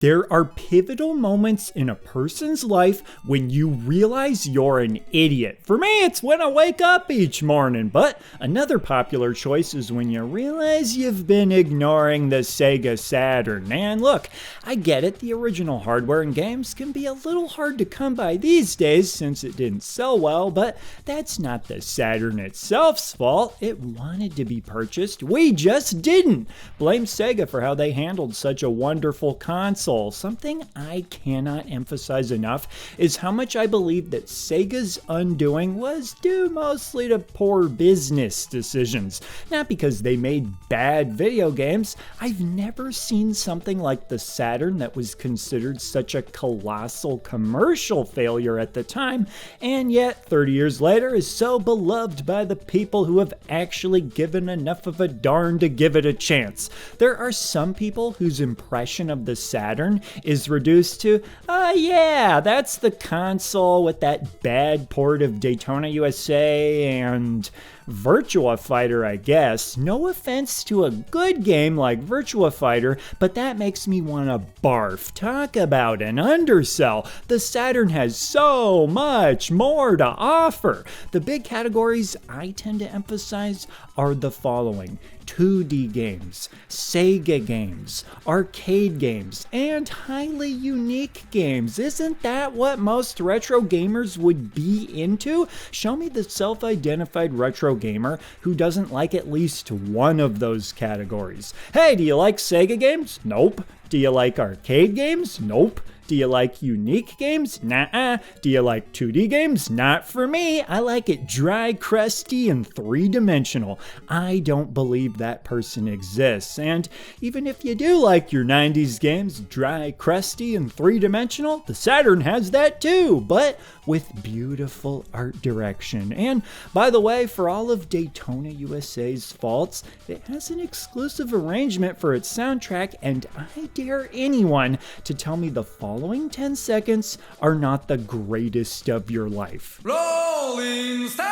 There are pivotal moments in a person's life when you realize you're an idiot. For me, it's when I wake up each morning, but another popular choice is when you realize you've been ignoring the Sega Saturn. And look, I get it, the original hardware and games can be a little hard to come by these days since it didn't sell well, but that's not the Saturn itself's fault. It wanted to be purchased, we just didn't. Blame Sega for how they handled such a wonderful console. Something I cannot emphasize enough is how much I believe that Sega's undoing was due mostly to poor business decisions. Not because they made bad video games. I've never seen something like the Saturn that was considered such a colossal commercial failure at the time, and yet 30 years later is so beloved by the people who have actually given enough of a darn to give it a chance. There are some people whose impression of the Saturn is reduced to, yeah, that's the console with that bad port of Daytona USA and Virtua Fighter, I guess. No offense to a good game like Virtua Fighter, but that makes me want to barf. Talk about an undersell. The Saturn has so much more to offer. The big categories I tend to emphasize are the following: 2D games, Sega games, arcade games, and highly unique games. Isn't that what most retro gamers would be into? Show me the self-identified retro gamer who doesn't like at least one of those categories. Hey, do you like Sega games? Nope. Do you like arcade games? Nope. Do you like unique games? Nah. Do you like 2D games? Not for me. I like it dry, crusty, and three-dimensional. I don't believe that person exists. And even if you do like your 90s games dry, crusty, and three-dimensional, the Saturn has that too, but with beautiful art direction. And by the way, for all of Daytona USA's faults, it has an exclusive arrangement for its soundtrack, and I dare anyone to tell me the following 10 seconds are not the greatest of your life. Rolling Stone!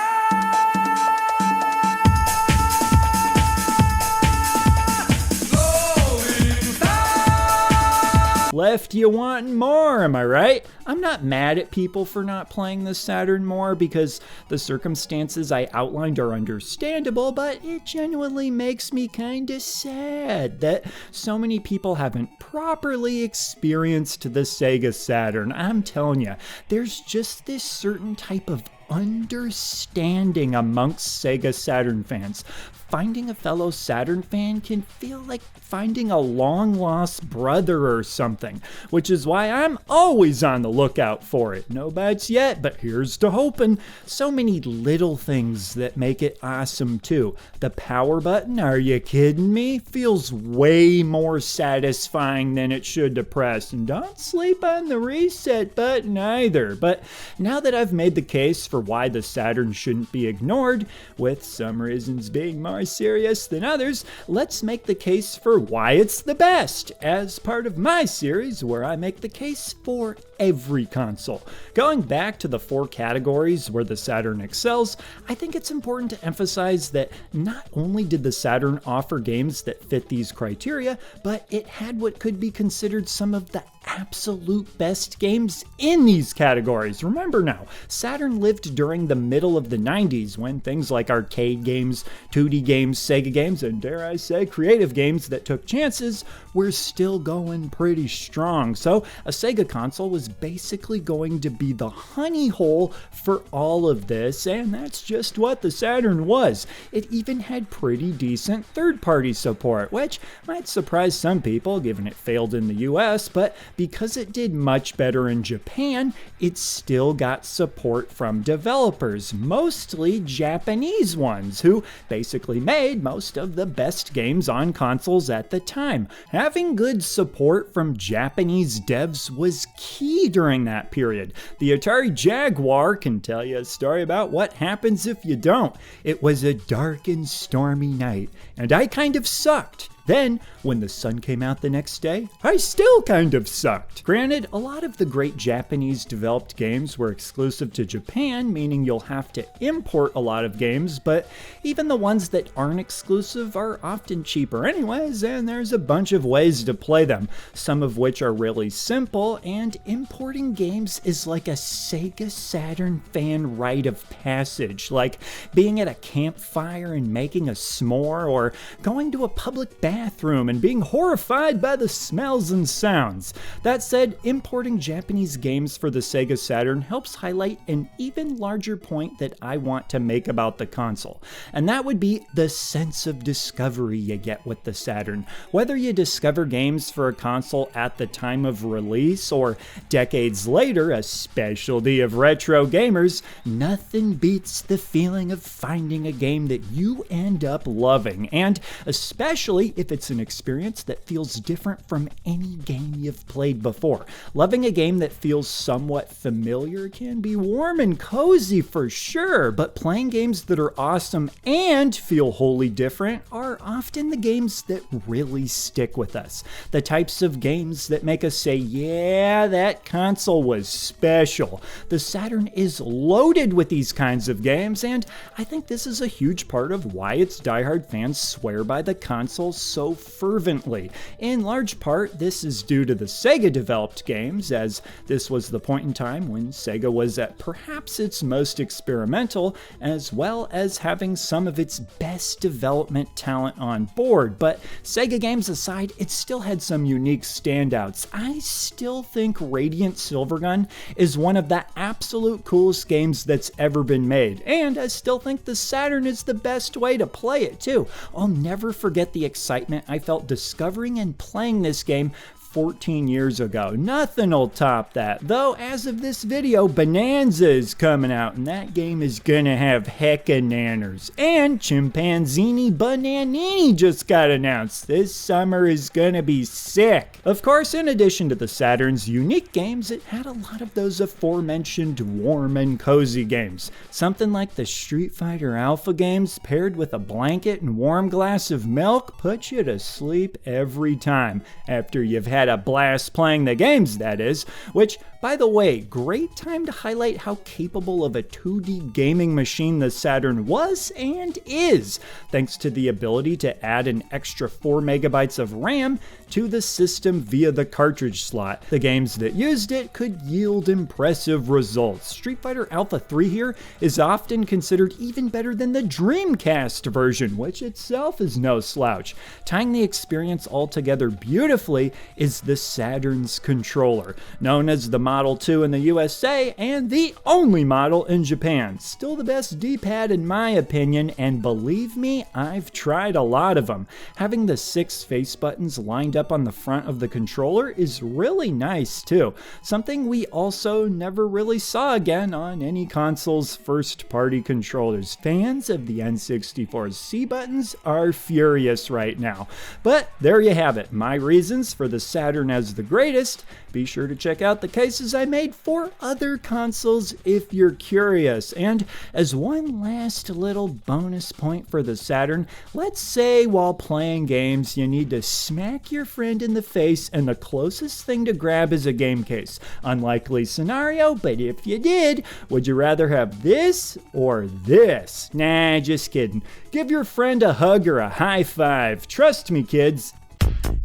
Left you wanting more, am I right? I'm not mad at people for not playing the Saturn more because the circumstances I outlined are understandable, but it genuinely makes me kinda sad that so many people haven't properly experienced the Sega Saturn. I'm telling you, there's just this certain type of understanding amongst Sega Saturn fans. Finding a fellow Saturn fan can feel like finding a long-lost brother or something, which is why I'm always on the lookout for it. No bites yet, but here's to hoping. So many little things that make it awesome too. The power button, are you kidding me? Feels way more satisfying than it should to press. And don't sleep on the reset button either. But now that I've made the case for why the Saturn shouldn't be ignored, with some reasons being more serious than others, let's make the case for why it's the best, as part of my series where I make the case for every console. Going back to the 4 categories where the Saturn excels, I think it's important to emphasize that not only did the Saturn offer games that fit these criteria, but it had what could be considered some of the absolute best games in these categories. Remember now, Saturn lived during the middle of the 90s when things like arcade games, 2D games, Sega games, and dare I say creative games that took chances were still going pretty strong. So a Sega console was basically going to be the honey hole for all of this, and that's just what the Saturn was. It even had pretty decent third-party support, which might surprise some people given it failed in the US, but because it did much better in Japan, it still got support from developers, mostly Japanese ones, who basically made most of the best games on consoles at the time. Having good support from Japanese devs was key during that period. The Atari Jaguar can tell you a story about what happens if you don't. It was a dark and stormy night, and I kind of sucked. Then, when the sun came out the next day, I still kind of sucked. Granted, a lot of the great Japanese developed games were exclusive to Japan, meaning you'll have to import a lot of games, but even the ones that aren't exclusive are often cheaper anyways, and there's a bunch of ways to play them, some of which are really simple, and importing games is like a Sega Saturn fan rite of passage, like being at a campfire and making a s'more, or going to a public bathroom and being horrified by the smells and sounds. That said, importing Japanese games for the Sega Saturn helps highlight an even larger point that I want to make about the console, and that would be the sense of discovery you get with the Saturn. Whether you discover games for a console at the time of release or decades later, a specialty of retro gamers, nothing beats the feeling of finding a game that you end up loving, and especially if it's an experience that feels different from any game you've played before. Loving a game that feels somewhat familiar can be warm and cozy for sure, but playing games that are awesome and feel wholly different are often the games that really stick with us. The types of games that make us say, yeah, that console was special. The Saturn is loaded with these kinds of games, and I think this is a huge part of why its diehard fans swear by the console so fervently. In large part, this is due to the Sega developed games, as this was the point in time when Sega was at perhaps its most experimental, as well as having some of its best development talent on board. But Sega games aside, it still had some unique standouts. I still think Radiant Silvergun is one of the absolute coolest games that's ever been made, and I still think the Saturn is the best way to play it too. I'll never forget the excitement I felt discovering and playing this game 14 years ago. Nothing will top that. Though, as of this video, Bonanza is coming out, and that game is gonna have hecka nanners. And Chimpanzini Bananini just got announced. This summer is gonna be sick. Of course, in addition to the Saturn's unique games, it had a lot of those aforementioned warm and cozy games. Something like the Street Fighter Alpha games paired with a blanket and warm glass of milk put you to sleep every time after you've had a blast playing the games, that is, which, by the way, great time to highlight how capable of a 2D gaming machine the Saturn was and is, thanks to the ability to add an extra 4 megabytes of RAM to the system via the cartridge slot. The games that used it could yield impressive results. Street Fighter Alpha 3 here is often considered even better than the Dreamcast version, which itself is no slouch. Tying the experience all together beautifully is the Saturn's controller, known as the Model 2 in the USA and the only model in Japan. Still the best D-pad in my opinion, and believe me, I've tried a lot of them. Having the 6 face buttons lined up on the front of the controller is really nice too, something we also never really saw again on any console's first-party controllers. Fans of the N64's C buttons are furious right now. But there you have it, my reasons for the Saturn as the greatest. Be sure to check out the cases I made for other consoles if you're curious. And as one last little bonus point for the Saturn, let's say while playing games you need to smack your friend in the face and the closest thing to grab is a game case. Unlikely scenario, but if you did, would you rather have this or this? Nah, just kidding. Give your friend a hug or a high five. Trust me, kids.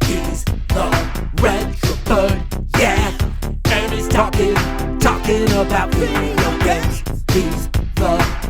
He's the retro bird, yeah. And he's talking about video games. He's the